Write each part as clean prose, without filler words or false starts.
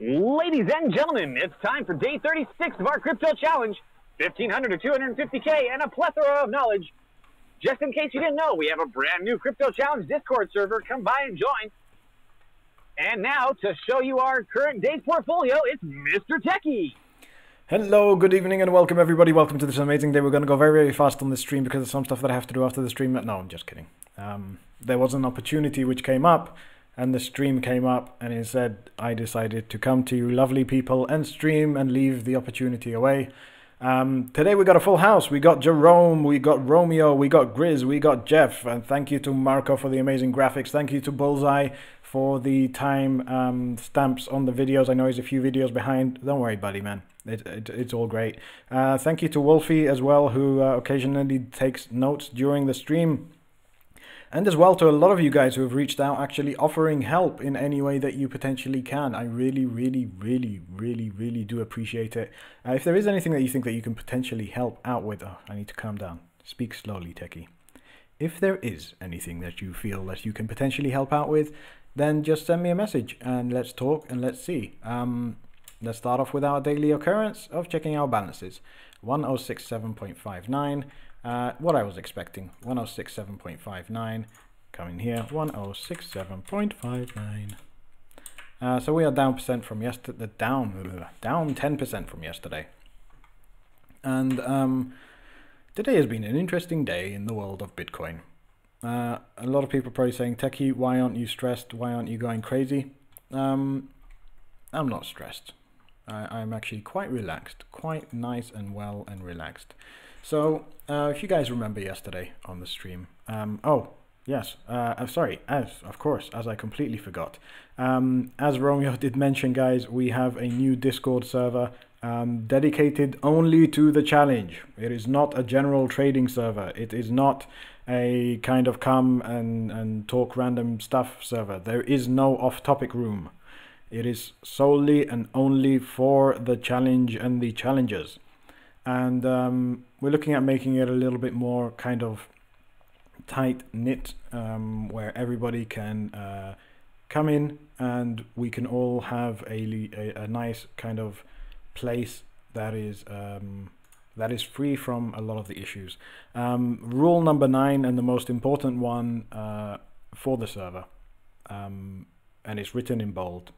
Ladies and gentlemen, it's time for day 36 of our crypto challenge. 1,500 to 250K and a plethora of knowledge. Just in case you didn't know, we have a brand new crypto challenge Discord server. Come by and join. And now, to show you our current day's portfolio, it's Mr. Techie. Hello, good evening, and welcome everybody. Welcome to this amazing day. We're going to go very, very fast on this stream because there's some stuff that I have to do after the stream. No, I'm just kidding. There was an opportunity which came up, and the stream came up, and instead I decided to come to you lovely people and stream and leave the opportunity away. Today we got a full house. We got Jerome, we got Romeo, we got Grizz, we got Jeff, and thank you to Markko for the amazing graphics. Thank you to BullsEye for the time stamps on the videos. I know he's a few videos behind. Don't worry, buddy, man. It's all great. Thank you to Wolfie as well, who occasionally takes notes during the stream. And as well to a lot of you guys who have reached out actually offering help in any way that you potentially can. I really, really, really, really, really do appreciate it. If there is anything that you think that you can potentially help out with... Oh, I need to calm down. Speak slowly, Techie. If there is anything that you feel that you can potentially help out with, then just send me a message and let's talk and let's see. Let's start off with our daily occurrence of checking our balances. 1067.59. What I was expecting, 106.7.59, coming here, 106.7.59. So we are down percent from yesterday, down 10% from yesterday. And today has been an interesting day in the world of Bitcoin. A lot of people are probably saying, Techie, why aren't you stressed? Why aren't you going crazy? I'm not stressed. I'm actually quite relaxed, quite nice and well and relaxed. So, if you guys remember yesterday on the stream, oh, yes, I'm sorry, of course, as I completely forgot. As Romeo did mention, guys, we have a new Discord server dedicated only to the challenge. It is not a general trading server. It is not a kind of come and talk random stuff server. There is no off-topic room. It is solely and only for the challenge and the challengers. And we're looking at making it a little bit more kind of tight-knit, where everybody can come in and we can all have a nice kind of place that is free from a lot of the issues. Rule number 9, and the most important one for the server, and it's written in bold,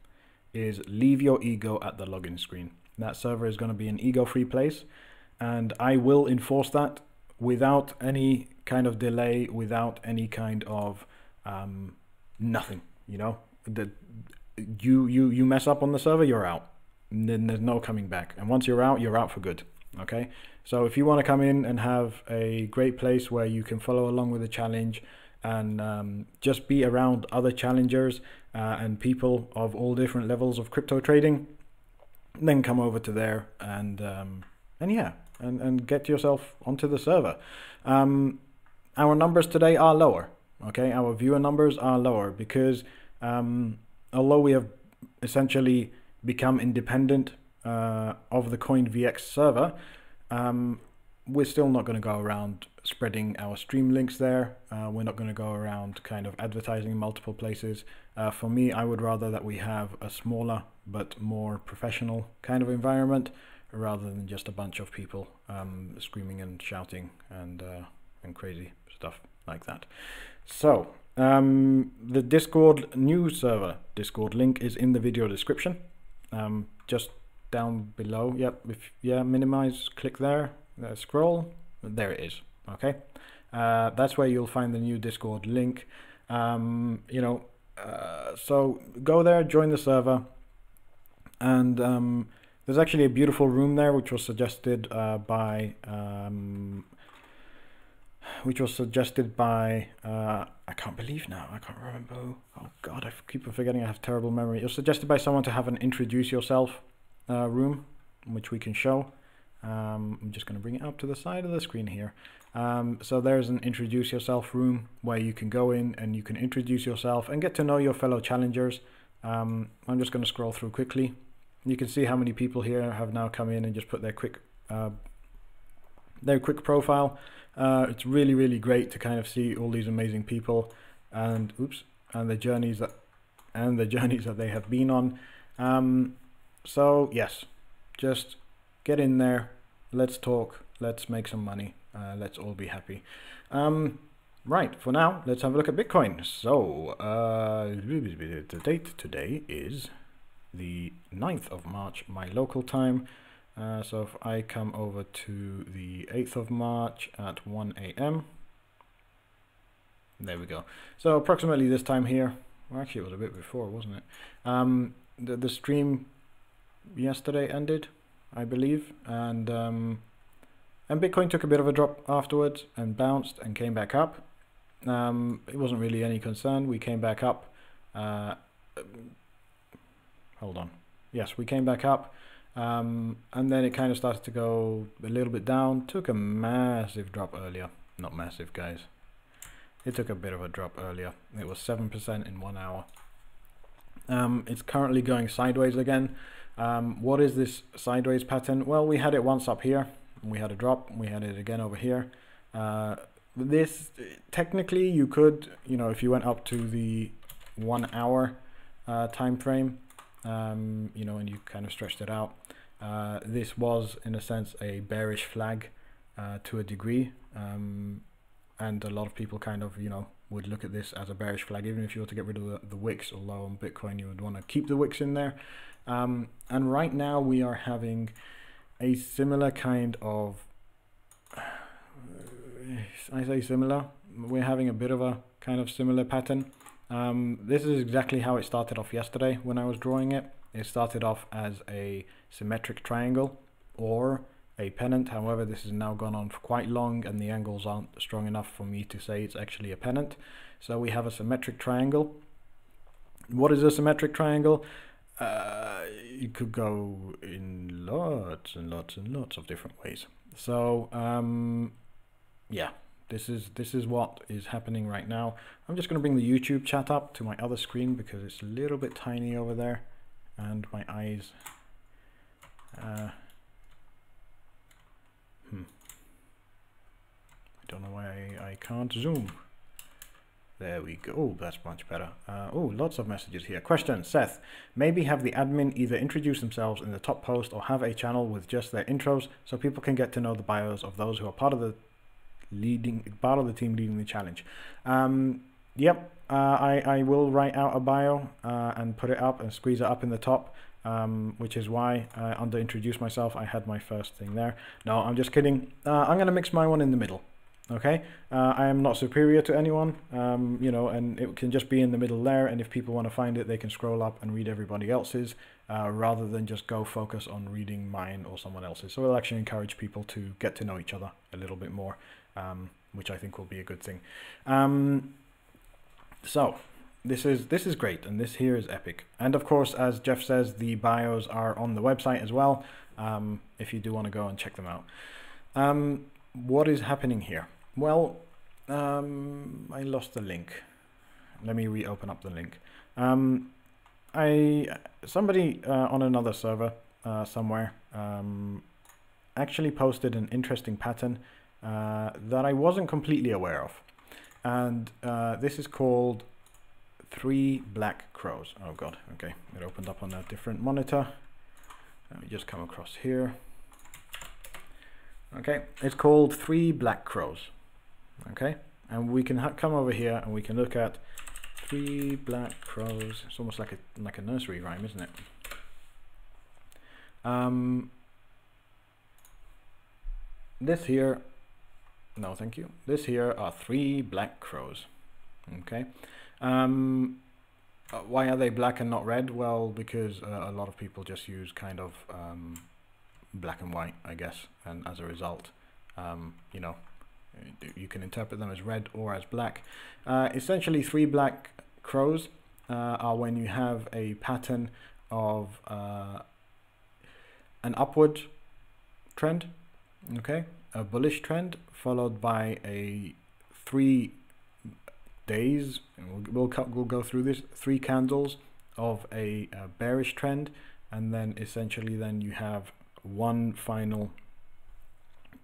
is leave your ego at the login screen. That server is going to be an ego-free place, and I will enforce that without any kind of delay, without any kind of nothing. You know, that you mess up on the server, you're out. And then there's no coming back. And once you're out for good. Okay, so if you want to come in and have a great place where you can follow along with the challenge and just be around other challengers and people of all different levels of crypto trading, then come over to there and yeah, and get yourself onto the server. Our numbers today are lower. Okay, our viewer numbers are lower because although we have essentially become independent of the CoinVX server, we're still not going to go around spreading our stream links there. We're not going to go around kind of advertising in multiple places. For me, I would rather that we have a smaller but more professional kind of environment rather than just a bunch of people screaming and shouting and crazy stuff like that. So the Discord new server Discord link is in the video description, just down below. Yep, minimize, click there, scroll, there it is. Okay, that's where you'll find the new Discord link. So go there, join the server, and there's actually a beautiful room there which was suggested by I can't believe now, I can't remember who. Oh god, I keep forgetting, I have terrible memory. It was suggested by someone to have an introduce yourself room, which we can show. I'm just going to bring it up to the side of the screen here. So there's an introduce yourself room where you can go in and you can introduce yourself and get to know your fellow challengers. I'm just going to scroll through quickly. You can see how many people here have now come in and just put their quick profile. It's really, really great to kind of see all these amazing people and the journeys that they have been on. So yes, just get in there, let's talk, let's make some money, let's all be happy. Right, for now, let's have a look at Bitcoin. So the date today is the 9th of March, my local time. So if I come over to the 8th of March at 1 AM, there we go. So approximately this time here, well, actually it was a bit before, wasn't it? The stream yesterday ended, I believe, and Bitcoin took a bit of a drop afterwards and bounced and came back up. It wasn't really any concern. We came back up. Hold on. Yes, we came back up. And then it kind of started to go a little bit down. Took a massive drop earlier. Not massive, guys. It took a bit of a drop earlier. It was 7% in 1 hour. It's currently going sideways again. What is this sideways pattern? Well, we had it once up here. We had a drop. We had it again over here. This, technically, you could, if you went up to the 1 hour time frame, and you kind of stretched it out. This was, in a sense, a bearish flag to a degree, and a lot of people kind of, would look at this as a bearish flag, even if you were to get rid of the wicks, although on Bitcoin you would want to keep the wicks in there. And right now we are having a similar kind of, I say similar, we're having a bit of a kind of similar pattern. This is exactly how it started off yesterday when I was drawing it. It started off as a symmetric triangle or a pennant. However, this has now gone on for quite long and the angles aren't strong enough for me to say it's actually a pennant. So we have a symmetric triangle. What is a symmetric triangle? You could go in lots and lots and lots of different ways. So yeah. This is what is happening right now. I'm just going to bring the YouTube chat up to my other screen because it's a little bit tiny over there and my eyes I don't know why I can't zoom. There we go. Oh, that's much better. Oh, lots of messages here. Question, Seth, maybe have the admin either introduce themselves in the top post or have a channel with just their intros so people can get to know the bios of those who are part of the team leading the challenge. Yep, I will write out a bio and put it up and squeeze it up in the top, which is why under introduce myself I had my first thing there. No, I'm just kidding. I'm going to mix my one in the middle. Okay, I am not superior to anyone, you know, and it can just be in the middle there, and if people want to find it, they can scroll up and read everybody else's, rather than just go focus on reading mine or someone else's. So it'll actually encourage people to get to know each other a little bit more, which I think will be a good thing. So this is great, and this here is epic. And of course, as Jeff says, the bios are on the website as well, if you do want to go and check them out. What is happening here? Well, I lost the link. Let me reopen up the link. Somebody on another server somewhere actually posted an interesting pattern that I wasn't completely aware of, and this is called 3 black crows. Oh god, okay, it opened up on a different monitor. Let me just come across here. Okay, it's called 3 black crows. Okay, and we can come over here and we can look at 3 black crows. It's almost like a nursery rhyme, isn't it? This here, no thank you. This here are 3 black crows. Okay, why are they black and not red? Well, because a lot of people just use kind of black and white, I guess, and as a result, you know, you can interpret them as red or as black. Essentially, 3 black crows are when you have a pattern of an upward trend, okay, a bullish trend, followed by a 3 days, and we'll go through this, 3 candles of a bearish trend, and then essentially then you have one final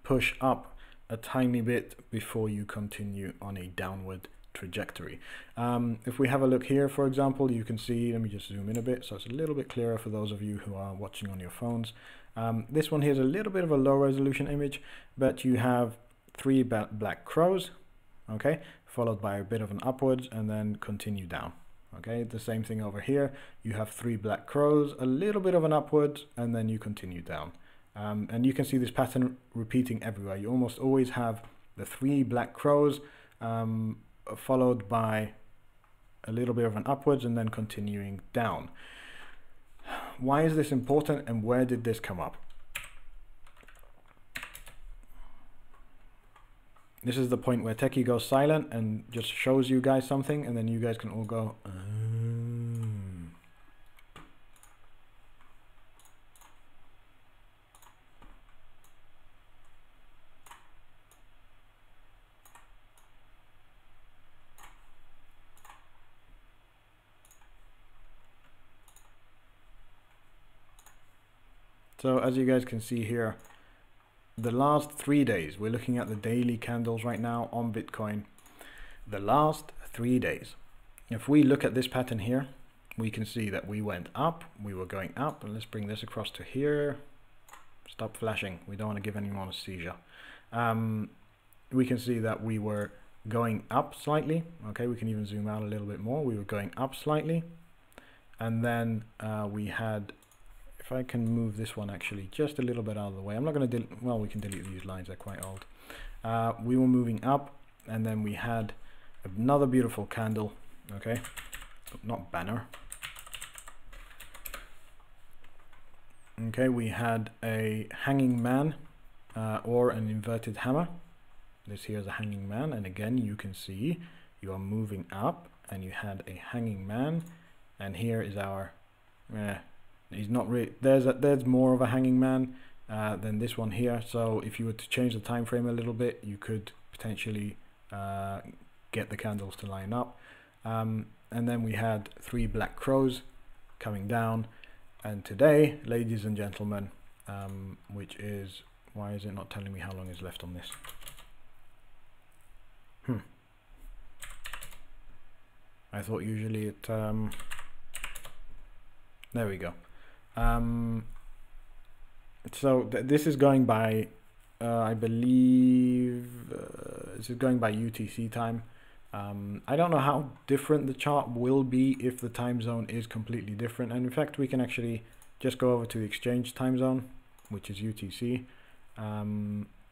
push up a tiny bit before you continue on a downward trajectory. If we have a look here, for example, you can see, let me just zoom in a bit so it's a little bit clearer for those of you who are watching on your phones. This one here is a little bit of a low resolution image, but you have 3 black crows, okay, followed by a bit of an upwards and then continue down. Okay, the same thing over here. You have 3 black crows, a little bit of an upwards, and then you continue down. And you can see this pattern repeating everywhere. You almost always have the 3 black crows, followed by a little bit of an upwards and then continuing down. Why is this important, and where did this come up? This is the point where Techie goes silent and just shows you guys something, and then you guys can all go, So as you guys can see here, the last 3 days, we're looking at the daily candles right now on Bitcoin. The last 3 days, if we look at this pattern here, we can see that we went up, we were going up, and let's bring this across to here. Stop flashing, we don't want to give anyone a seizure. We can see that we were going up slightly. Okay, we can even zoom out a little bit more. We were going up slightly, and then we had, if I can move this one actually just a little bit out of the way, I'm not going to well, we can delete these lines, they're quite old. We were moving up, and then we had another beautiful candle, okay, not banner. Okay, we had a hanging man or an inverted hammer. This here is a hanging man, and again you can see you are moving up, and you had a hanging man, and here is our he's not really, there's more of a hanging man than this one here. So if you were to change the time frame a little bit, you could potentially get the candles to line up. And then we had 3 black crows coming down, and today, ladies and gentlemen, which is, why is it not telling me how long is left on this? I thought usually it there we go. So this is going by I believe this is going by UTC time. I don't know how different the chart will be if the time zone is completely different, and in fact we can actually just go over to the exchange time zone, which is UTC.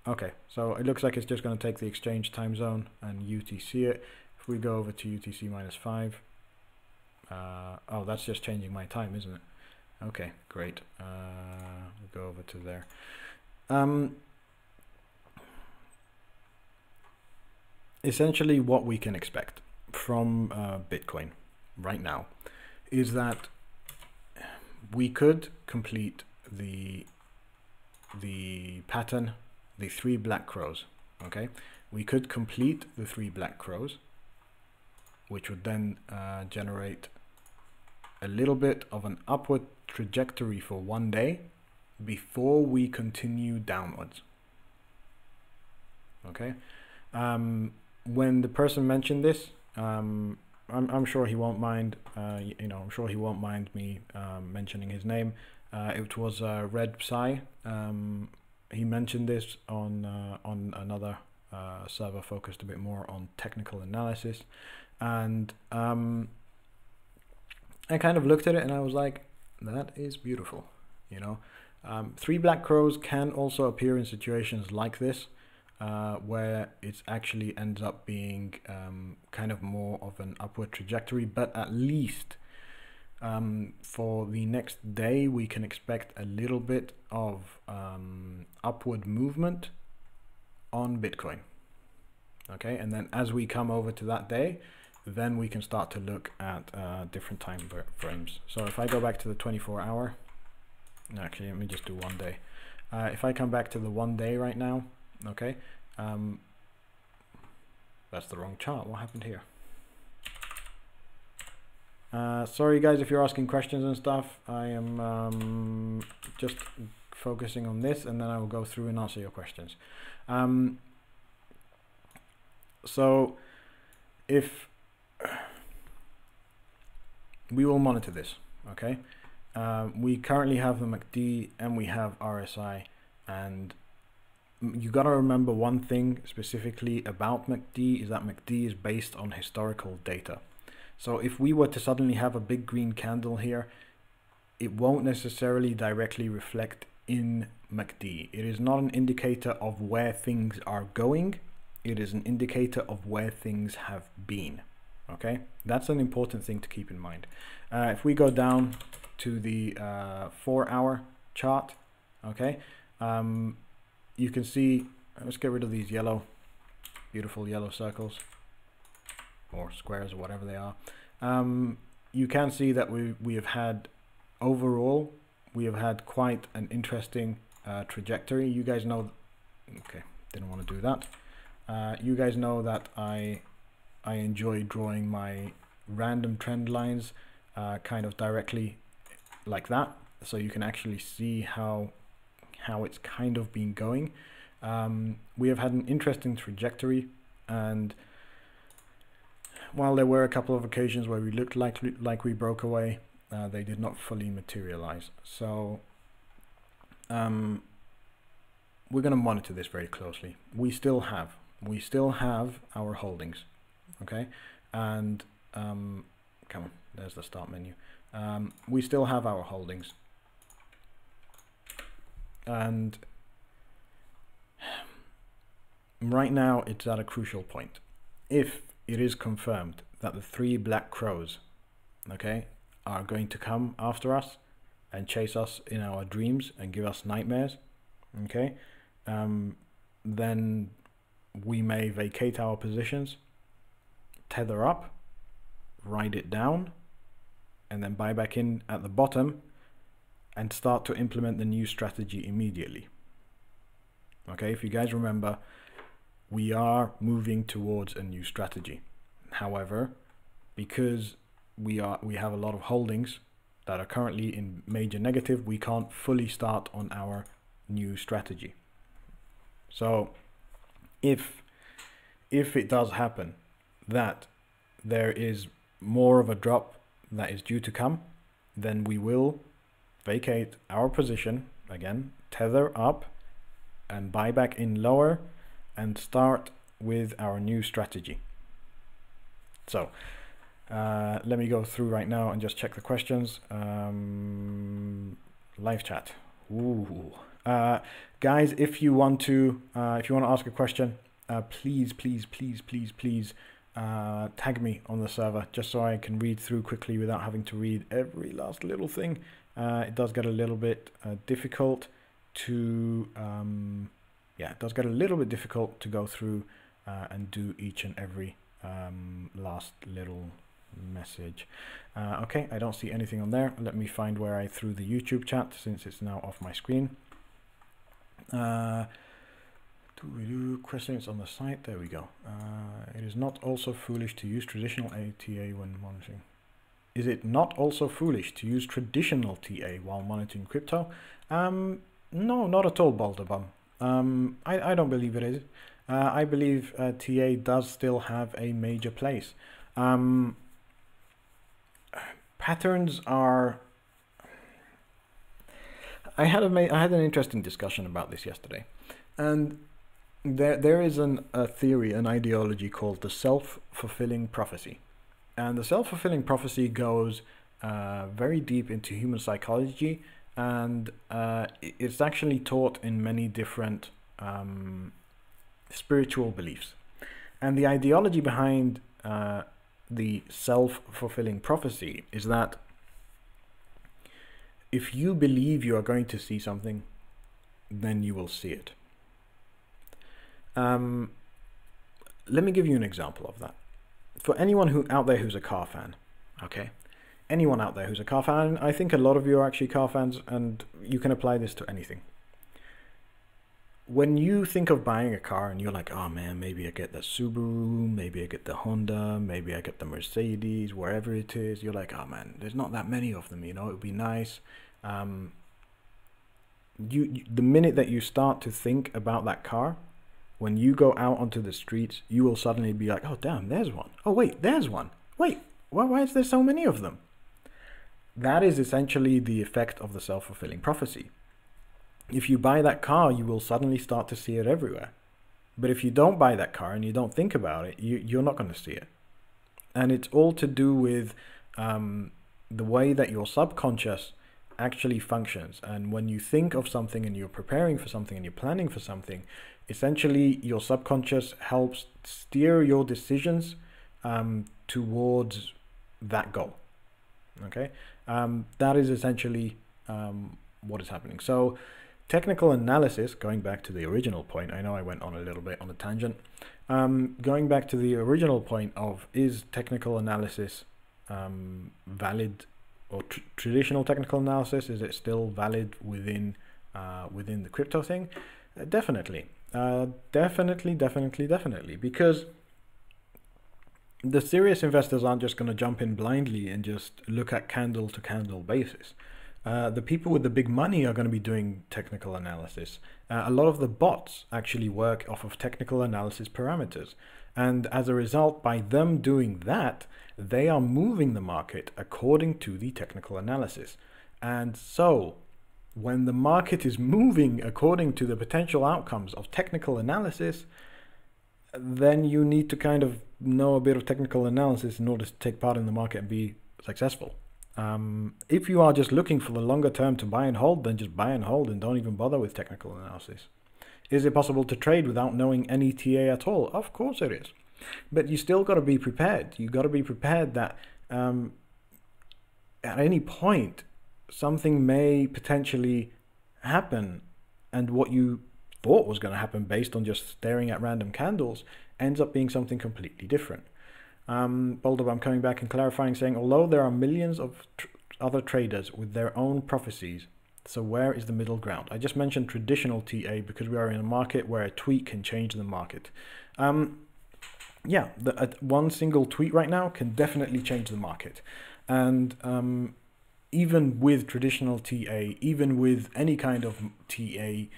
Okay, so it looks like it's just going to take the exchange time zone and UTC it. If we go over to UTC -5, oh, that's just changing my time, isn't it? Okay, great. We'll go over to there. Essentially, what we can expect from Bitcoin right now is that we could complete the pattern, the 3 black crows. Okay, we could complete the 3 black crows, which would then generate a little bit of an upward trajectory for 1 day before we continue downwards. Okay, when the person mentioned this, I'm sure he won't mind. You know, I'm sure he won't mind me mentioning his name. It was Red Psy. He mentioned this on another server focused a bit more on technical analysis, and I kind of looked at it and I was like, that is beautiful. You know, 3 black crows can also appear in situations like this, where it actually ends up being kind of more of an upward trajectory, but at least for the next day we can expect a little bit of upward movement on Bitcoin. Okay, and then as we come over to that day, then we can start to look at different time frames. So if I go back to the 24-hour, actually let me just do 1 day. If I come back to the 1 day right now, okay, that's the wrong chart. What happened here? Sorry guys if you're asking questions and stuff. I am just focusing on this, and then I will go through and answer your questions. So if we will monitor this, okay, we currently have the MACD and we have RSI, and you got to remember one thing specifically about MACD is that MACD is based on historical data. So if we were to suddenly have a big green candle here, it won't necessarily directly reflect in MACD. It is not an indicator of where things are going. It is an indicator of where things have been. Okay, that's an important thing to keep in mind. If we go down to the 4-hour chart, okay, you can see, let's get rid of these beautiful yellow circles or squares or whatever they are. You can see that we have had, overall, we have had quite an interesting trajectory. You guys know, okay, didn't want to do that. You guys know that I enjoy drawing my random trend lines kind of directly like that, so you can actually see how it's kind of been going. We have had an interesting trajectory, and while there were a couple of occasions where we looked like we broke away, they did not fully materialize. So we're going to monitor this very closely. We still have our holdings, okay, and come on, there's the start menu. We still have our holdings, and right now it's at a crucial point. If it is confirmed that the 3 black crows, okay, are going to come after us and chase us in our dreams and give us nightmares, okay, then we may vacate our positions, tether up, ride it down, and then buy back in at the bottom and start to implement the new strategy immediately. Okay, if you guys remember, we are moving towards a new strategy. However, because we have a lot of holdings that are currently in major negative, we can't fully start on our new strategy. So if it does happen that there is more of a drop that is due to come, then we will vacate our position again, tether up, and buy back in lower and start with our new strategy. So let me go through right now and just check the questions. Live chat. Ooh. Guys, if you want to ask a question, please tag me on the server just so I can read through quickly without having to read every last little thing. It does get a little bit difficult to go through and do each and every last little message. Okay, I don't see anything on there. Let me find where I threw the YouTube chat since it's now off my screen. Questions on the site. There we go. It is not also foolish to use traditional TA when monitoring. Is it not also foolish to use traditional TA while monitoring crypto? No, not at all, Balderbum. I don't believe it is. I believe TA does still have a major place. Patterns are... I had an interesting discussion about this yesterday, and there is a theory, an ideology called the self-fulfilling prophecy, and the self-fulfilling prophecy goes very deep into human psychology, and it's actually taught in many different spiritual beliefs. And the ideology behind the self-fulfilling prophecy is that if you believe you are going to see something, then you will see it. Let me give you an example of that. For anyone out there who's a car fan, okay? Anyone out there who's a car fan, I think a lot of you are actually car fans, and you can apply this to anything. When you think of buying a car and you're like, oh man, maybe I get the Subaru, maybe I get the Honda, maybe I get the Mercedes, wherever it is, you're like, oh man, there's not that many of them, you know, it would be nice. The minute that you start to think about that car, when you go out onto the streets, you will suddenly be like, oh damn, there's one. Oh wait, there's one. Wait, why is there so many of them? That is essentially the effect of the self-fulfilling prophecy. If you buy that car, you will suddenly start to see it everywhere. But if you don't buy that car and you don't think about it, you're not going to see it. And it's all to do with the way that your subconscious actually functions. And when you think of something and you're preparing for something and you're planning for something, essentially your subconscious helps steer your decisions towards that goal. Okay, that is essentially what is happening. So technical analysis, going back to the original point, I know I went on a little bit on a tangent, going back to the original point of, is technical analysis valid, or traditional technical analysis, is it still valid within the crypto thing? Definitely, definitely, because the serious investors aren't just going to jump in blindly and just look at candle to candle basis. The people with the big money are going to be doing technical analysis. A lot of the bots actually work off of technical analysis parameters. And as a result, by them doing that, they are moving the market according to the technical analysis. And so when the market is moving according to the potential outcomes of technical analysis, then you need to kind of know a bit of technical analysis in order to take part in the market and be successful. If you are just looking for the longer term to buy and hold, then just buy and hold and don't even bother with technical analysis. Is it possible to trade without knowing any TA at all? Of course it is. But you still got to be prepared. You got to be prepared that at any point something may potentially happen, and what you thought was going to happen based on just staring at random candles ends up being something completely different. Boulder, I'm coming back and clarifying, saying, although there are millions of other traders with their own prophecies, so where is the middle ground? I just mentioned traditional TA because we are in a market where a tweet can change the market. Yeah, one single tweet right now can definitely change the market. And even with traditional TA, even with any kind of TA,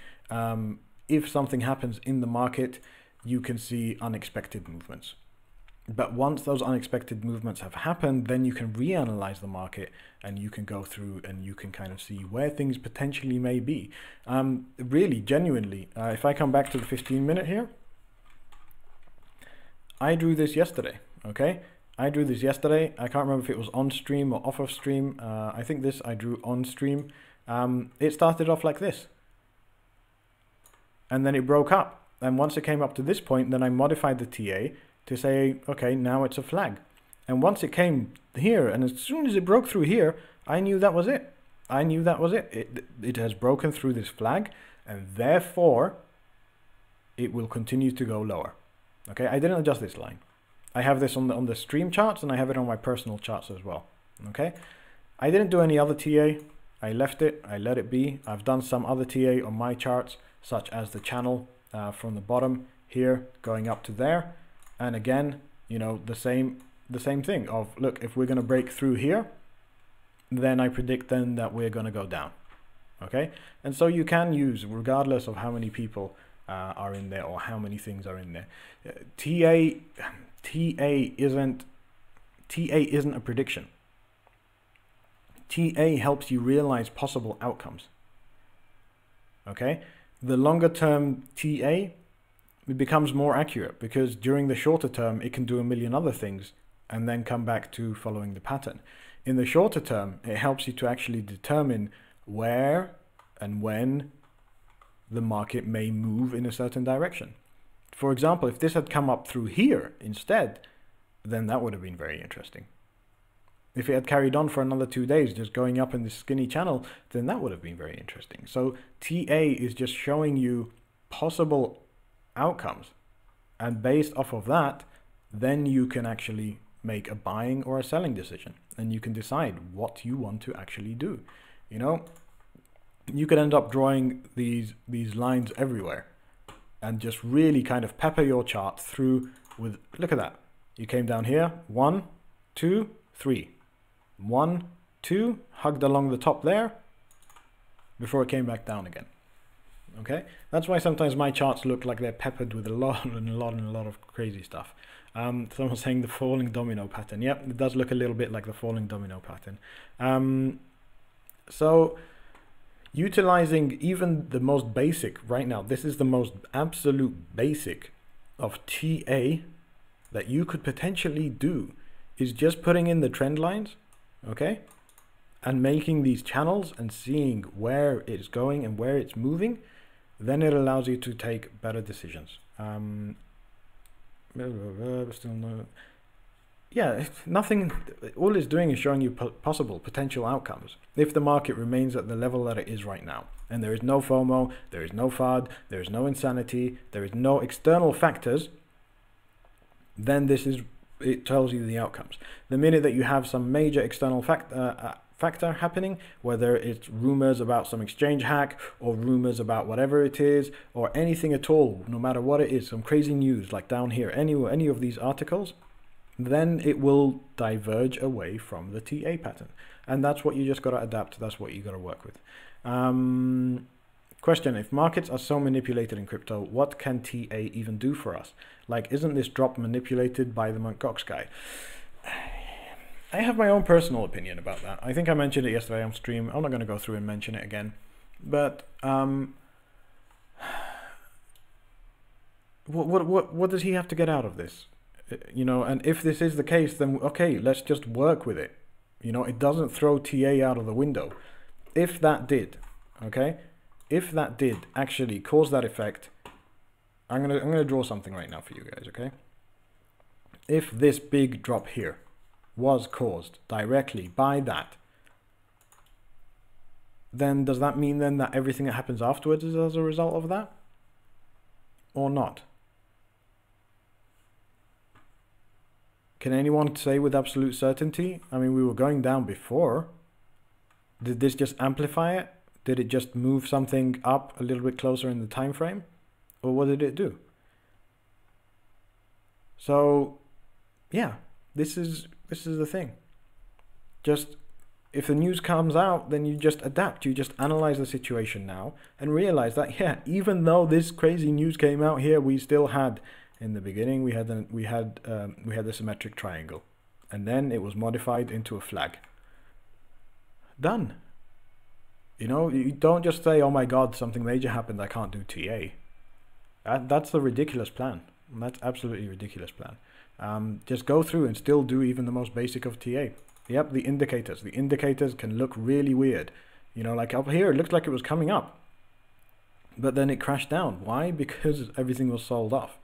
if something happens in the market, you can see unexpected movements. But once those unexpected movements have happened, then you can reanalyze the market and you can go through and you can kind of see where things potentially may be. Really, genuinely, if I come back to the 15-minute here, I drew this yesterday, okay? I drew this yesterday. I can't remember if it was on stream or off of stream. I think this I drew on stream. It started off like this. and then it broke up. And once it came up to this point, then I modified the TA to say, okay, now it's a flag. And once it came here, and as soon as it broke through here, I knew that was it. I knew that was it. It has broken through this flag, and therefore it will continue to go lower. Okay, I didn't adjust this line. I have this on the stream charts, and I have it on my personal charts as well. Okay, I didn't do any other TA. I left it. I let it be. I've done some other TA on my charts, such as the channel from the bottom here going up to there, and again, you know, the same thing of, look, if we're going to break through here, then I predict then that we're going to go down. Okay, and so you can use, regardless of how many people are in there or how many things are in there. TA isn't a prediction. TA helps you realize possible outcomes. Okay, the longer term TA, it becomes more accurate because during the shorter term it can do a million other things and then come back to following the pattern. In the shorter term, it helps you to actually determine where and when the market may move in a certain direction. For example, if this had come up through here instead, then that would have been very interesting. If it had carried on for another 2 days, just going up in this skinny channel, then that would have been very interesting. So TA is just showing you possible outcomes. And based off of that, then you can actually make a buying or a selling decision. And you can decide what you want to actually do. You know, you could end up drawing these lines everywhere and just really kind of pepper your chart through with, look at that. You came down here, 1, 2, 3. 1, 2, hugged along the top there before it came back down again. Okay, that's why sometimes my charts look like they're peppered with a lot of crazy stuff. Someone's saying the falling domino pattern. Yep, it does look a little bit like the falling domino pattern. So utilizing even the most basic right now, this is the most absolute basic of TA that you could potentially do, is just putting in the trend lines, okay, and making these channels and seeing where it's going and where it's moving. Then it allows you to take better decisions. Still no. Yeah, nothing. All it's doing is showing you possible potential outcomes if the market remains at the level that it is right now, and there is no FOMO, there is no FUD, there is no insanity, there is no external factors. Then it tells you the outcomes. The minute that you have some major external factor happening, whether it's rumors about some exchange hack or rumors about whatever it is or anything at all, no matter what it is, some crazy news like down here, any of these articles, then it will diverge away from the TA pattern. And that's what you just got to adapt. That's what you got to work with. Question: if markets are so manipulated in crypto, what can TA even do for us? Like, isn't this drop manipulated by the Mt. Gox guy? I have my own personal opinion about that. I think I mentioned it yesterday on stream. I'm not going to go through and mention it again. But what does he have to get out of this? You know, and if this is the case, then okay, let's just work with it. You know, it doesn't throw TA out of the window. If that did, okay, if that did actually cause that effect, I'm gonna draw something right now for you guys, okay? If this big drop here was caused directly by that, then does that mean then that everything that happens afterwards is as a result of that? Or not? Can anyone say with absolute certainty? I mean, we were going down before. Did this just amplify it? Did it just move something up a little bit closer in the time frame? Or what did it do? So, yeah, this is the thing. Just, if the news comes out, then you just adapt. You just analyze the situation now and realize that, yeah, even though this crazy news came out here, we still had, in the beginning, we had the symmetric triangle, and then it was modified into a flag. Done. You know, you don't just say, oh my God, something major happened, I can't do TA. That's a ridiculous plan. That's absolutely ridiculous plan. Just go through and still do even the most basic of TA. Yep, the indicators. The indicators can look really weird. You know, like up here, it looked like it was coming up. but then it crashed down. Why? Because everything was sold off.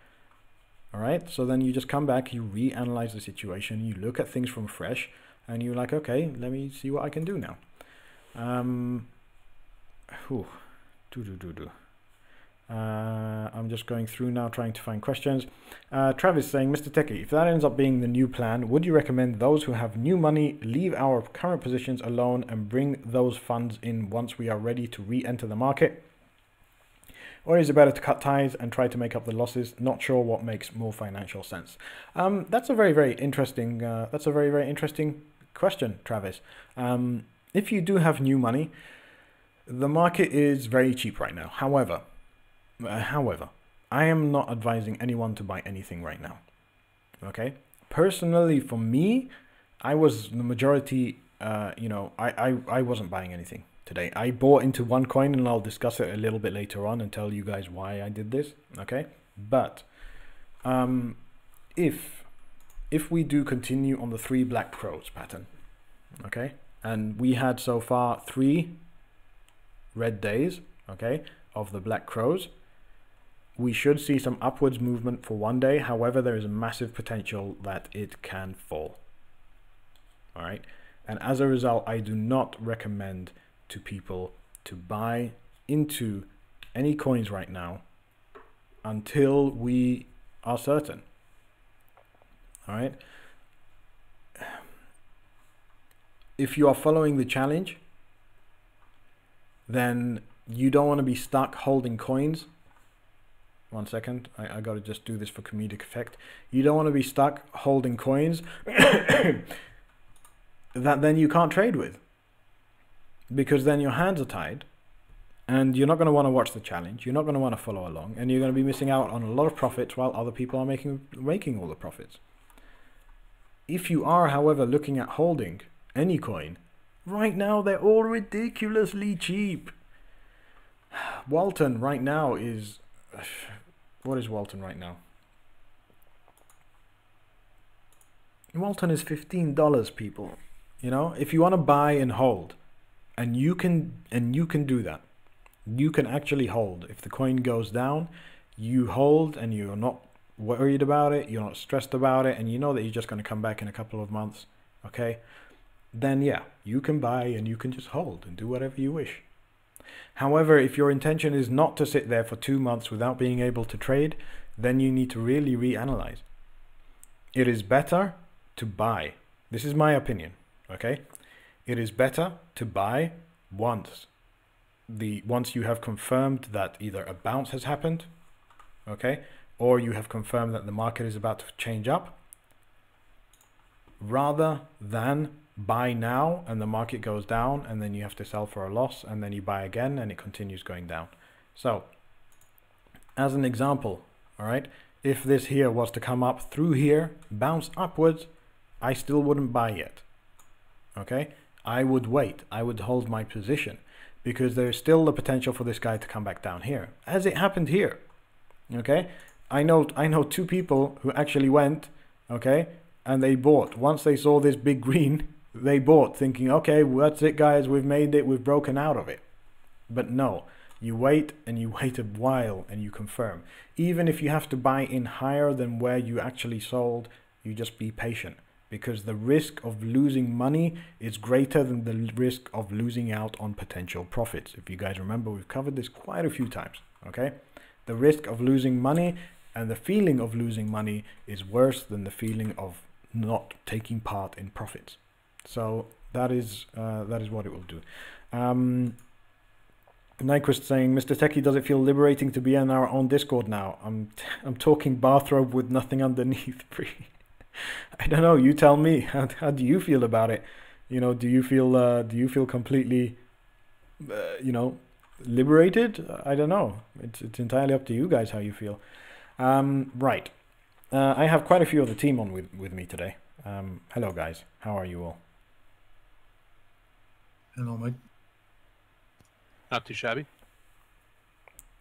All right, so then you just come back, you reanalyze the situation, you look at things from fresh, and you're like, okay, let me see what I can do now. I'm just going through now, trying to find questions. Travis saying, Mr. Techie, if that ends up being the new plan, would you recommend those who have new money leave our current positions alone and bring those funds in once we are ready to re-enter the market? Or is it better to cut ties and try to make up the losses? Not sure what makes more financial sense. That's a very interesting. That's a very interesting question, Travis. If you do have new money, the market is very cheap right now. However, I am not advising anyone to buy anything right now. Okay. Personally, for me, I was the majority. I wasn't buying anything today. I bought into one coin, and I'll discuss it a little bit later on and tell you guys why I did this. Okay, but if we do continue on the 3 black crows pattern, okay, and we had so far 3 red days, okay, of the black crows, we should see some upwards movement for one day. However, there is a massive potential that it can fall. All right, and as a result, I do not recommend to people to buy into any coins right now until we are certain. All right. If you are following the challenge, then you don't want to be stuck holding coins. One second, I got to just do this for comedic effect. You don't want to be stuck holding coins that then you can't trade with, because then your hands are tied and you're not going to want to watch the challenge. You're not going to want to follow along, and you're going to be missing out on a lot of profits while other people are making all the profits. If you are, however, looking at holding any coin, right now they're all ridiculously cheap. Walton right now is... What is Walton right now? Walton is $15, people. You know, if you want to buy and hold, and you can do that. You can actually hold. If the coin goes down, you hold and you're not worried about it, you're not stressed about it, and you know that you're just going to come back in a couple of months, okay? Then yeah, you can buy and you can just hold and do whatever you wish. However, if your intention is not to sit there for 2 months without being able to trade, then you need to really reanalyze. It is better to buy. This is my opinion, okay? It is better to buy once you have confirmed that either a bounce has happened, okay, or you have confirmed that the market is about to change up, rather than buy now and the market goes down and then you have to sell for a loss and then you buy again and it continues going down. So as an example, all right, if this here was to come up through here, bounce upwards, I still wouldn't buy yet. Okay, I would wait. I would hold my position because there's still the potential for this guy to come back down here, as it happened here. Okay, I know 2 people who actually went, okay, and they bought. Once they saw this big green, they bought, thinking, okay, well, that's it, guys, we've made it, we've broken out of it. But no, you wait and you wait a while and you confirm. Even if you have to buy in higher than where you actually sold, you just be patient, because the risk of losing money is greater than the risk of losing out on potential profits. If you guys remember, we've covered this quite a few times, okay? The risk of losing money and the feeling of losing money is worse than the feeling of not taking part in profits. So that is what it will do. Nyquist saying, Mr. Techie, does it feel liberating to be in our own Discord now? I'm talking bathrobe with nothing underneath. I don't know. You tell me. How do you feel about it? You know, do you feel completely, liberated? I don't know. It's entirely up to you guys how you feel. Right. I have quite a few of the team on with me today. Hello, guys. How are you all? Hello, Mike. Not too shabby.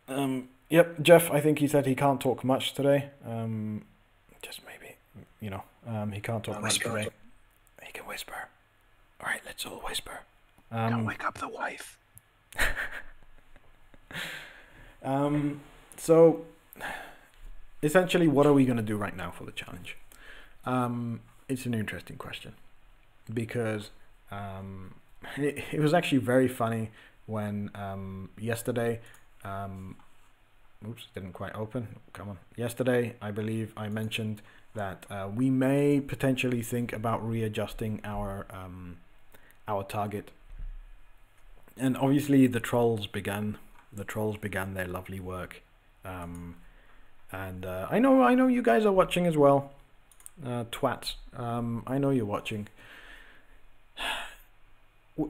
Yep, Jeff, I think he said he can't talk much today. Just maybe, he can't talk much today. He can whisper. All right, let's all whisper. Don't wake up the wife. So, essentially, what are we going to do right now for the challenge? It's an interesting question because it was actually very funny when yesterday, oops, didn't quite open. Come on. Yesterday, I believe I mentioned that we may potentially think about readjusting our target, and obviously the trolls began their lovely work, and I know you guys are watching as well, twats. I know you're watching.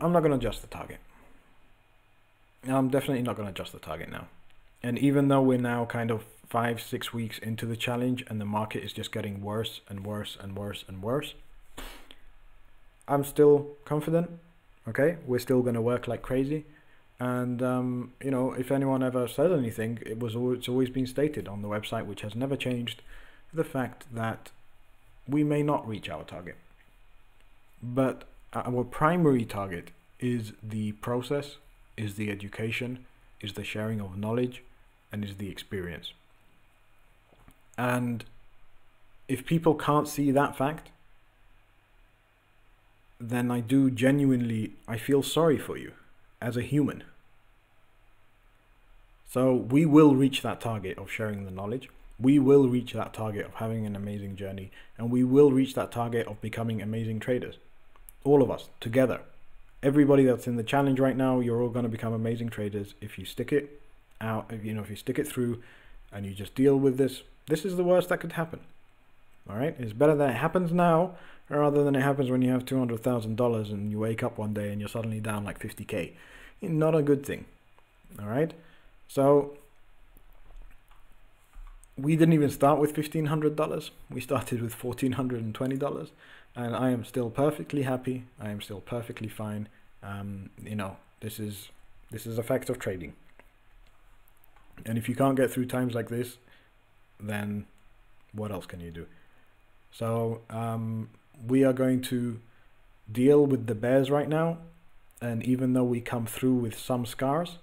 I'm not going to adjust the target. I'm definitely not going to adjust the target now. And even though we're now kind of 5-6 weeks into the challenge and the market is just getting worse and worse and worse and worse, I'm still confident. Okay, we're still going to work like crazy. And you know, if anyone ever says anything, it's always been stated on the website, which has never changed, the fact that we may not reach our target. But our primary target is the process, is the education, is the sharing of knowledge, and is the experience. And if people can't see that fact, then I feel sorry for you as a human. So we will reach that target of sharing the knowledge. We will reach that target of having an amazing journey, and we will reach that target of becoming amazing traders. All of us together. Everybody that's in the challenge right now, you're all going to become amazing traders if you stick it out, if you stick it through and you just deal with this. This is the worst that could happen. All right? It's better that it happens now rather than it happens when you have $200,000 and you wake up one day and you're suddenly down like 50K. Not a good thing. All right? So we didn't even start with $1,500. We started with $1,420. And I am still perfectly happy. I am still perfectly fine. You know, this is a fact of trading. And if you can't get through times like this, then what else can you do? So we are going to deal with the bears right now. And even though we come through with some scars,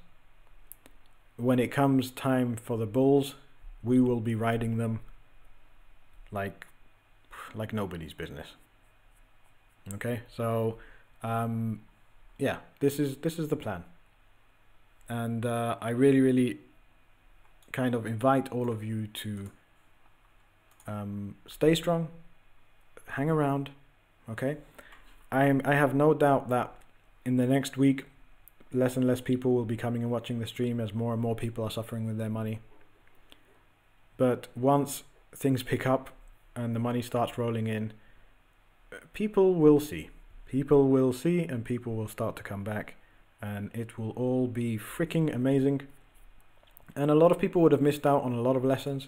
when it comes time for the bulls, we will be riding them like nobody's business. Okay, so yeah, this is the plan, and I really kind of invite all of you to stay strong, hang around. Okay, I have no doubt that in the next week, less and less people will be coming and watching the stream as more and more people are suffering with their money. But once things pick up and the money starts rolling in, people will see, and people will start to come back, and it will all be freaking amazing. And a lot of people would have missed out on a lot of lessons,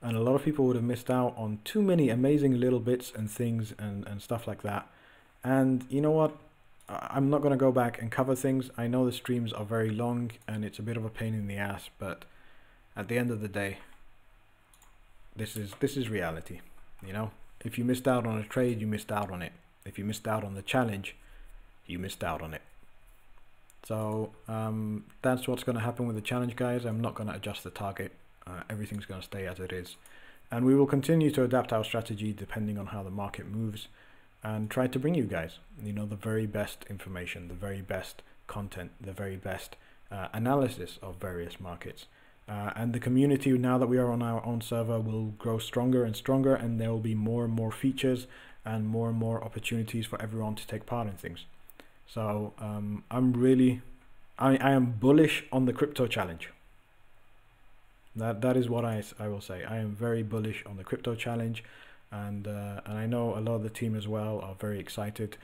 and a lot of people would have missed out on too many amazing little bits and things and stuff like that. And you know what? I'm not going to go back and cover things. I know the streams are very long and it's a bit of a pain in the ass, but at the end of the day, this is reality. You know, if you missed out on a trade, you missed out on it. If you missed out on the challenge, you missed out on it. So that's what's going to happen with the challenge, guys. I'm not going to adjust the target. Everything's going to stay as it is, and we will continue to adapt our strategy depending on how the market moves, and try to bring you guys, you know, the very best information, the very best content, the very best analysis of various markets. And the community, now that we are on our own server, will grow stronger and stronger, and there will be more and more features and more opportunities for everyone to take part in things. So I am bullish on the crypto challenge. That is what I will say. I am very bullish on the crypto challenge, and I know a lot of the team as well are very excited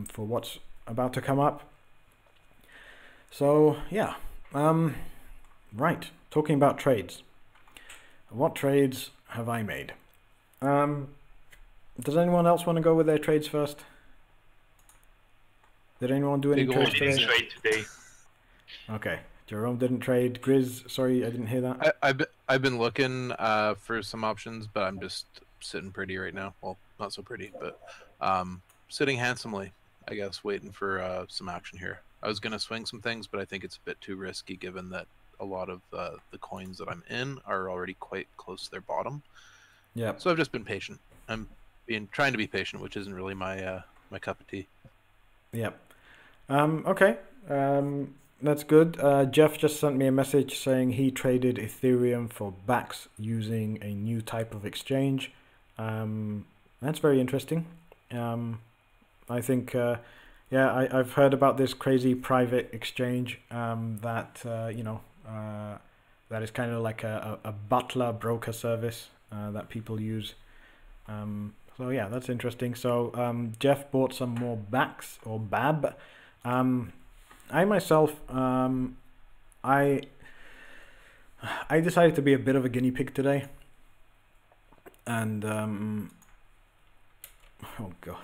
for what's about to come up. So yeah, right. Talking about trades. What trades have I made? Does anyone else want to go with their trades first? Did anyone do any trades today? Okay, Jerome didn't trade. Grizz, sorry, I didn't hear that. I've been looking for some options, but I'm just sitting pretty right now. Well, not so pretty, but sitting handsomely, I guess, waiting for some action here. I was gonna swing some things, but I think it's a bit too risky given that a lot of the coins that I'm in are already quite close to their bottom. Yeah. So I've just been patient. I'm trying to be patient, which isn't really my my cup of tea. Yeah. Okay. That's good. Jeff just sent me a message saying he traded Ethereum for BACS using a new type of exchange. That's very interesting. I think, yeah, I've heard about this crazy private exchange that, that is kind of like a butler broker service that people use. So yeah, that's interesting. So Jeff bought some more BACS or BAB. I myself, I decided to be a bit of a guinea pig today, and oh god,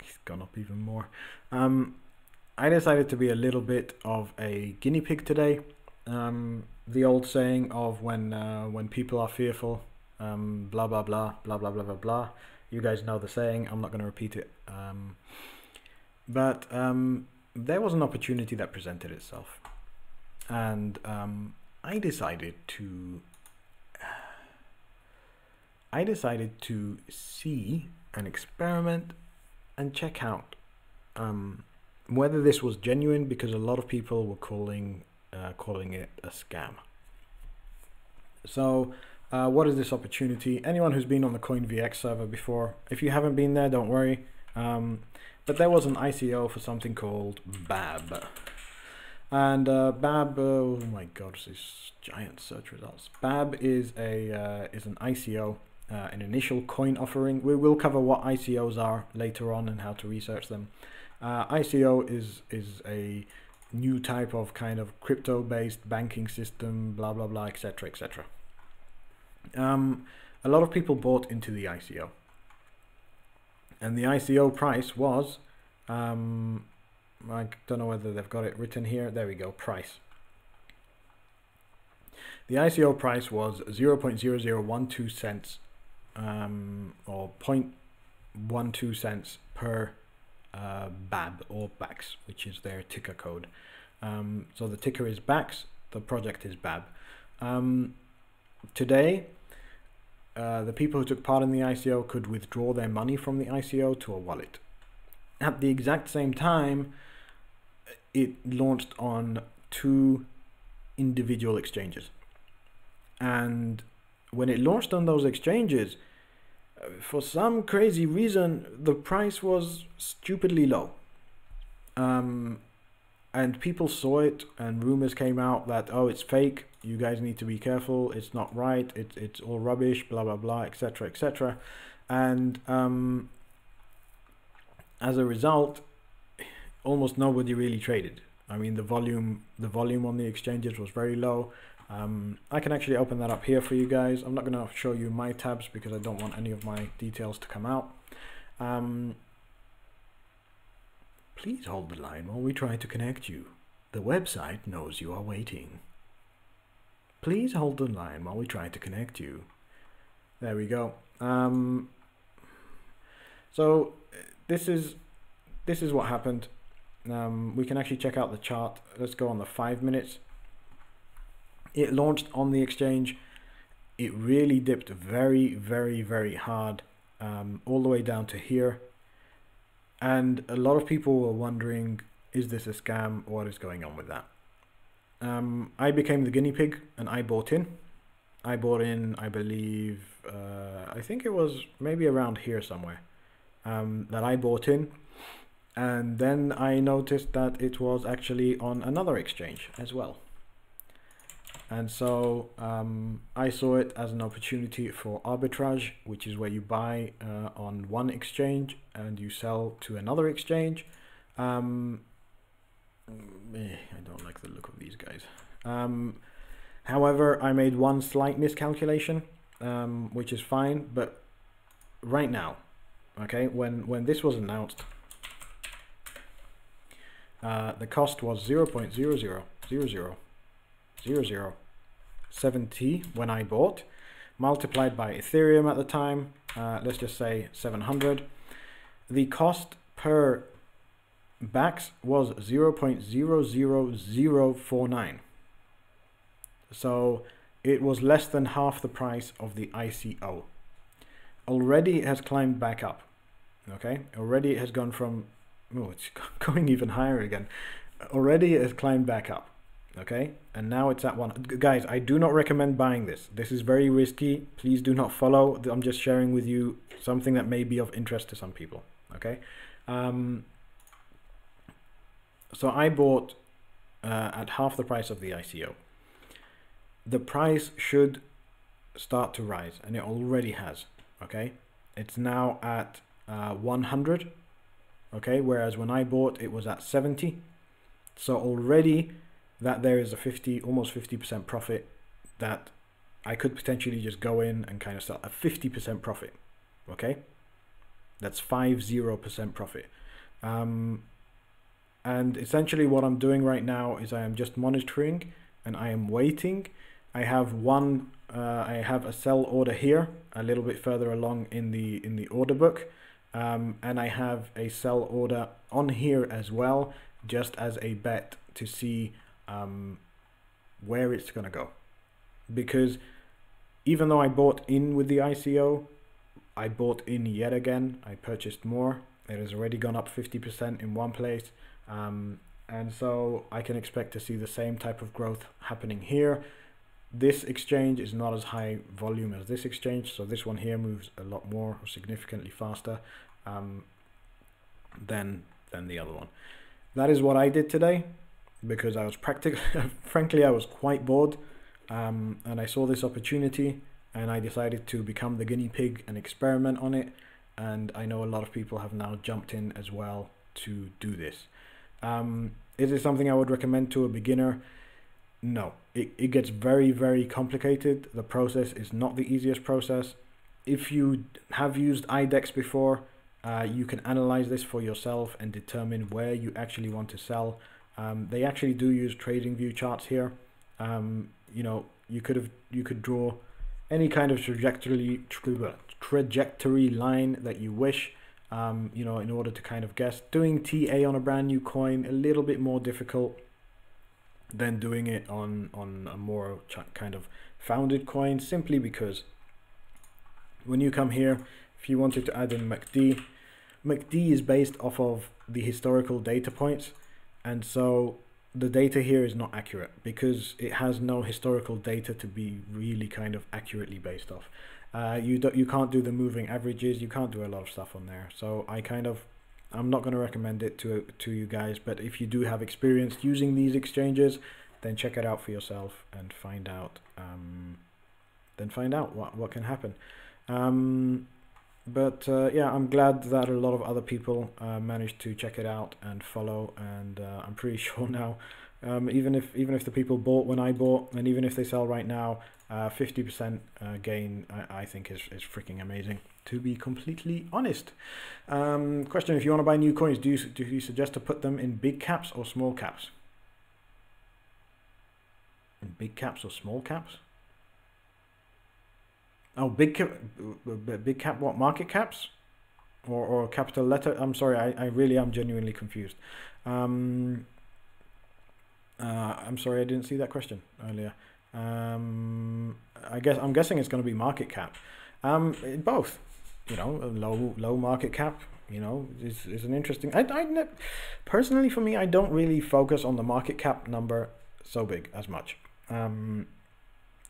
he's gone up even more. I decided to be a little bit of a guinea pig today. The old saying of when people are fearful, blah blah blah blah blah blah blah blah. You guys know the saying. I'm not going to repeat it. But there was an opportunity that presented itself, and I decided to see an experiment and check out whether this was genuine, because a lot of people were calling it a scam. So what is this opportunity? Anyone who's been on the CoinVX server before, if you haven't been there, don't worry. But there was an ICO for something called BAB. And BAB, oh my god, these giant search results. BAB is an ICO, an initial coin offering. We will cover what ICOs are later on and how to research them. ICO is a new type of kind of crypto-based banking system, blah blah blah, etc. etc. A lot of people bought into the ICO. And the ICO price was, I don't know whether they've got it written here. There we go, price. The ICO price was 0.0012 cents, or 0.12 cents per BAB or BACS, which is their ticker code. So the ticker is BACS, the project is BAB. Today, the people who took part in the ICO could withdraw their money from the ICO to a wallet. At the exact same time, it launched on 2 individual exchanges. And when it launched on those exchanges, for some crazy reason, the price was stupidly low. And people saw it, and rumors came out that, oh, it's fake, you guys need to be careful, it's not right, it's all rubbish, blah blah blah, etc. etc. And as a result, almost nobody really traded. I mean, the volume on the exchanges was very low. I can actually open that up here for you guys. I'm not going to show you my tabs because I don't want any of my details to come out. Please hold the line while we try to connect you. The website knows you are waiting. Please hold the line while we try to connect you. There we go. So this is what happened. We can actually check out the chart. Let's go on the 5 minutes. It launched on the exchange. It really dipped very, very, very hard, all the way down to here. And a lot of people were wondering, is this a scam? What is going on with that? I became the guinea pig and I bought in. I believe, I think it was maybe around here somewhere, that I bought in. And then I noticed that it was actually on another exchange as well. And so I saw it as an opportunity for arbitrage, which is where you buy on one exchange and you sell to another exchange. I don't like the look of these guys. However, I made one slight miscalculation, which is fine. But right now, okay, when this was announced, the cost was 0.00000070 when I bought, multiplied by Ethereum at the time, let's just say 700. The cost per BACS was 0.00049. So it was less than half the price of the ICO. Already it has climbed back up. Okay, already it has gone from, oh, it's going even higher again. Already it has climbed back up. Okay, and now it's at one. Guys, I do not recommend buying this. This is very risky. Please do not follow. I'm just sharing with you something that may be of interest to some people. Okay, so I bought at half the price of the ICO. The price should start to rise, and it already has. Okay, it's now at 100. Okay, whereas when I bought it was at 70. So already that there is a almost 50% profit that I could potentially just go in and kind of sell a 50% profit. Okay, that's 50% profit. And essentially what I'm doing right now is I am just monitoring and I am waiting. I have a sell order here a little bit further along in the order book, and I have a sell order on here as well, just as a bet to see where it's gonna go. Because even though I bought in with the ICO, I bought in yet again. I purchased more. It has already gone up 50% in one place, and so I can expect to see the same type of growth happening here. This exchange is not as high volume as this exchange, so this one here moves a lot more, or significantly faster than the other one. That is what I did today, because I was frankly, I was quite bored, and I saw this opportunity, and I decided to become the guinea pig and experiment on it. And I know a lot of people have now jumped in as well to do this. Is it something I would recommend to a beginner? No, it gets very, very complicated. The process is not the easiest process. If you have used IDEX before, you can analyze this for yourself and determine where you actually want to sell. They actually do use trading view charts here. You know, you could draw any kind of trajectory line that you wish, you know, in order to kind of guess. Doing TA on a brand new coin, a little bit more difficult than doing it on a more kind of founded coin, simply because when you come here, if you wanted to add in MACD is based off of the historical data points, and so the data here is not accurate because it has no historical data to be really kind of accurately based off. You can't do the moving averages, you can't do a lot of stuff on there. So I'm not going to recommend it to you guys, but if you do have experience using these exchanges, then check it out for yourself and find out what can happen. Yeah, I'm glad that a lot of other people managed to check it out and follow, and I'm pretty sure now, even if the people bought when I bought, and even if they sell right now, 50% gain I think is freaking amazing, to be completely honest. Question: if you want to buy new coins, do you suggest to put them in big caps or small caps? In big caps or small caps? Oh, big cap, what, market caps or capital letter? I'm sorry, I really am genuinely confused. I'm sorry, I didn't see that question earlier. I'm guessing it's going to be market cap. Both, you know, low market cap, you know, is an interesting. Personally, for me, I don't really focus on the market cap number so big as much.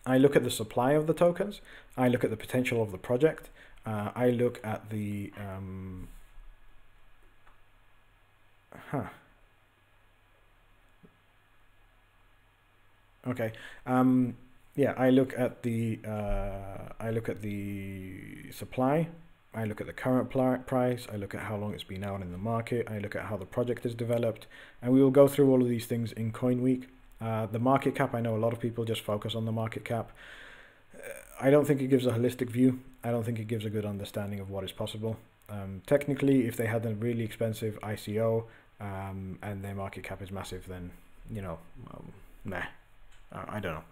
I look at the supply of the tokens. I look at the potential of the project. I look at the okay. Yeah, I look at the supply. I look at the current price. I look at how long it's been out in the market. I look at how the project is developed, and we will go through all of these things in Coin Week. The market cap, I know a lot of people just focus on the market cap. I don't think it gives a holistic view. I don't think it gives a good understanding of what is possible. Technically, if they had a really expensive ICO and their market cap is massive, then, you know, nah, I don't know.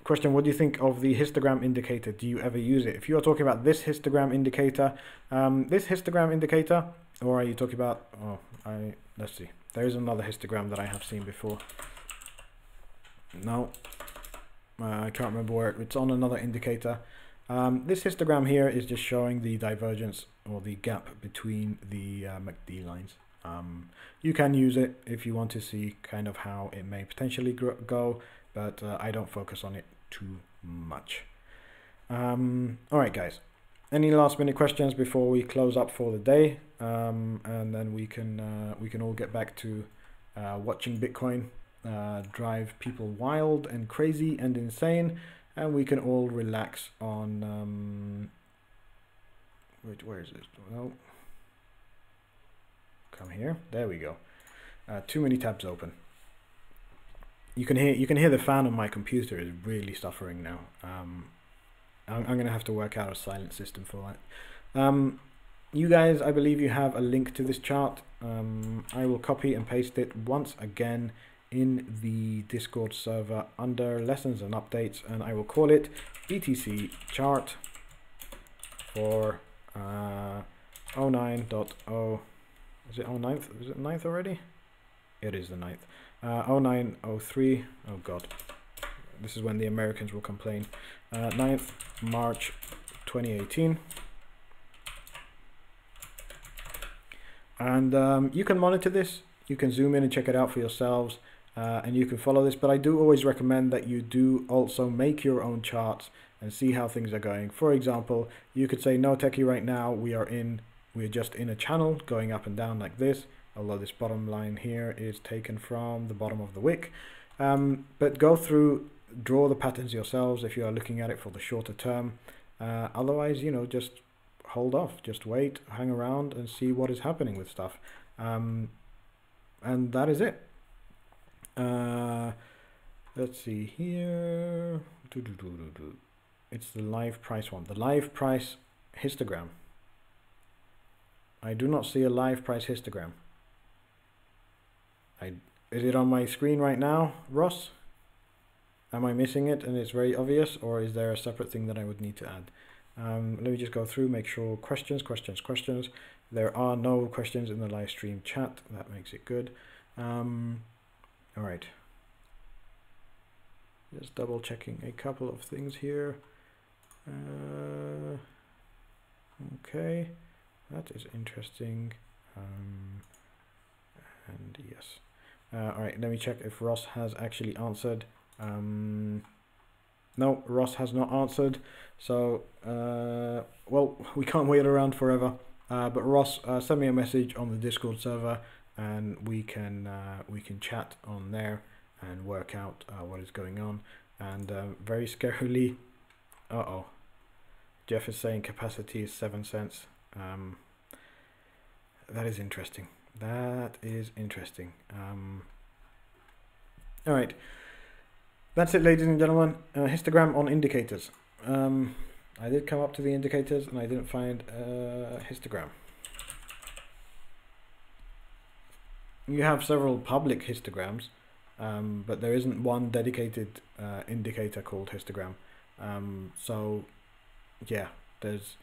Question: what do you think of the histogram indicator? Do you ever use it? If you are talking about this histogram indicator, or are you talking about, let's see, there is another histogram that I have seen before. No, I can't remember where it's on another indicator. This histogram here is just showing the divergence or the gap between the MACD lines. You can use it if you want to see kind of how it may potentially go, but I don't focus on it too much. Alright guys, any last minute questions before we close up for the day, and then we can all get back to watching Bitcoin drive people wild and crazy and insane, and we can all relax on where is it? Well, come here, there we go. Too many tabs open. You can hear the fan on my computer is really suffering now. I'm gonna have to work out a silent system for that. You guys, I believe you have a link to this chart. I will copy and paste it once again in the Discord server under lessons and updates, and I will call it BTC chart for 09.0. Is it 09th? Is it 9th already? It is the 9th. 0903. Oh god. This is when the Americans will complain. 9th March 2018. And you can monitor this. You can zoom in and check it out for yourselves. And you can follow this. But I do always recommend that you do also make your own charts and see how things are going. For example, you could say, no techie, right now we're just in a channel going up and down like this, although this bottom line here is taken from the bottom of the wick. But go through, draw the patterns yourselves if you are looking at it for the shorter term. Otherwise, you know, just hold off, just wait, hang around and see what is happening with stuff. And that is it. Let's see here. It's the live price one, the live price histogram. I do not see a live price histogram. Is it on my screen right now, Ross? Am I missing it and it's very obvious, or is there a separate thing that I would need to add? Let me just go through, make sure questions. There are no questions in the live stream chat. That makes it good. All right. Just double checking a couple of things here. Okay, that is interesting. And yes. All right, let me check if Ross has actually answered. No, Ross has not answered. So, well, we can't wait around forever. But Ross, send me a message on the Discord server, and we can chat on there and work out what is going on. And very scarily, Jeff is saying capacity is 7 cents. That is interesting. That is interesting. All right, that's it, ladies and gentlemen. Histogram on indicators. I did come up to the indicators and I didn't find a histogram. You have several public histograms, but there isn't one dedicated indicator called histogram. So yeah, there's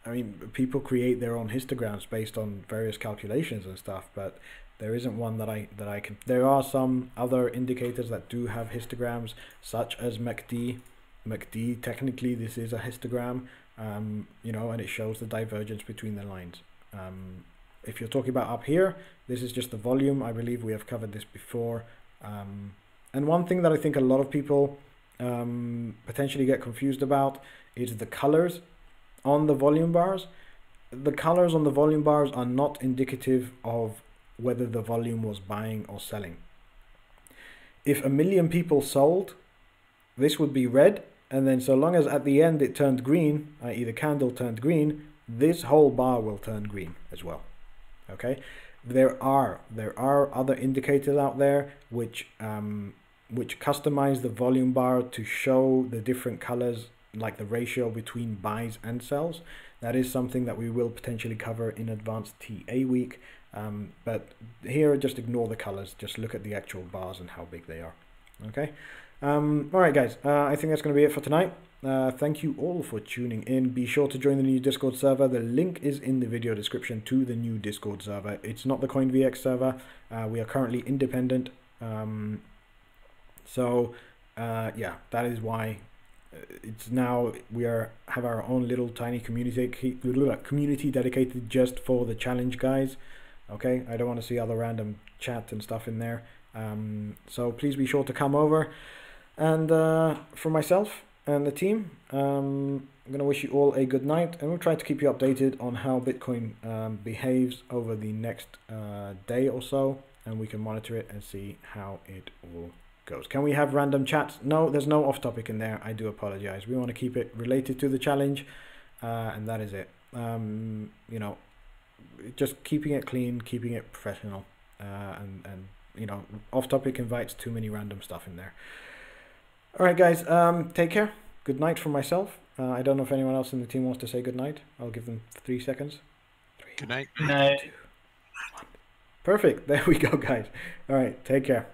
I mean, people create their own histograms based on various calculations and stuff, but there isn't one that I can. There are some other indicators that do have histograms, such as MACD. MACD, technically this is a histogram, you know, and it shows the divergence between the lines. If you're talking about up here, this is just the volume. I believe we have covered this before. And one thing that I think a lot of people potentially get confused about is the colors on the volume bars. The colors on the volume bars are not indicative of whether the volume was buying or selling. If 1 million people sold, this would be red, and then so long as at the end it turned green, i.e. the candle turned green, this whole bar will turn green as well. Okay, there are other indicators out there which customize the volume bar to show the different colors, like the ratio between buys and sells. That is something that we will potentially cover in advanced TA week. But here, just ignore the colors. Just look at the actual bars and how big they are. Okay. All right, guys. I think that's going to be it for tonight. Thank you all for tuning in. Be sure to join the new Discord server. The link is in the video description to the new Discord server. It's not the CoinVX server. We are currently independent. So yeah, that is why it's now we have our own little tiny community dedicated just for the challenge guys. Okay, I don't want to see other random chat and stuff in there. So please be sure to come over. And for myself and the team, I'm going to wish you all a good night, and we'll try to keep you updated on how Bitcoin behaves over the next day or so, and we can monitor it and see how it all goes. Can we have random chats? No, there's no off topic in there. I do apologize. We want to keep it related to the challenge, and that is it. You know, just keeping it clean, keeping it professional, and you know, off topic invites too many random stuff in there. All right, guys, take care. Good night from myself. I don't know if anyone else in the team wants to say good night. I'll give them 3 seconds. 3, Good night. 2, 1. Perfect. There we go, guys. All right, take care.